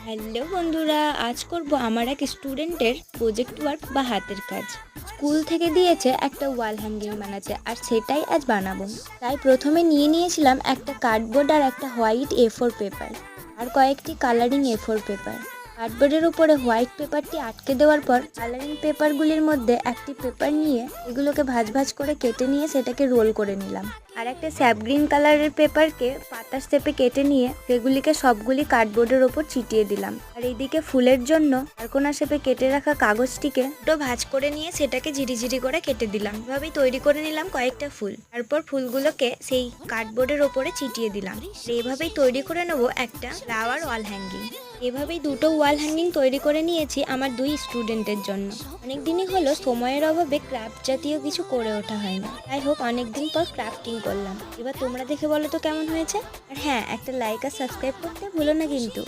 Hello বন্ধুরা, আজ করব আমার এক স্টুডেন্টের প্রজেক্ট ওয়ার্ক বা হাতের কাজ। স্কুল থেকে দিয়েছে একটা ওয়াল হ্যাঙ্গিং বানাতে, আর সেটাই আজ বানাবো। তাই প্রথমে নিয়েছিলাম একটা কার্ডবোর্ড আর একটা হোয়াইট A4 পেপার আর কয়েকটি কালারিং A4 পেপার। কার্ডবোর্ডের উপরে হোয়াইট পেপারটি আটকে দেওয়ার পর কালারিং পেপারগুলির মধ্যে একটি পেপার নিয়ে এগুলোকে ভাঁজ ভাঁজ করে কেটে নিয়ে সেটাকে রোল করে নিলাম। আর একটা স্যাপ গ্রিন কালারের পেপারকে পাতার শেপে কেটে নিয়ে সেগুলিকে সবগুলি কার্ডবোর্ডের ওপর ছিটিয়ে দিলাম। আর এইদিকে ফুলের জন্য আরকোনা শেপে কেটে রাখা কাগজটিকে একটু ভাঁজ করে নিয়ে সেটাকে ঝিরিঝিরি করে কেটে দিলাম। এভাবেই তৈরি করে নিলাম কয়েকটা ফুল। তারপর ফুলগুলোকে সেই কার্ডবোর্ডের ওপরে ছিটিয়ে দিলাম। এইভাবেই তৈরি করে নেবো একটা ফ্লাওয়ার ওয়াল হ্যাঙ্গিং। এভাবেই দুটো ওয়াল হ্যাঙ্গিং তৈরি করে নিয়েছি আমার দুই স্টুডেন্টের জন্য। অনেক দিনই হলো সময়ের অভাবে ক্রাফট জাতীয় কিছু করে ওঠা হয় না, যাই হোক অনেকদিন পর ক্রাফটিং করলাম। এবার তোমরা দেখে বলো তো কেমন হয়েছে। আর হ্যাঁ, একটা লাইক আর সাবস্ক্রাইব করতে ভুলো না কিন্তু।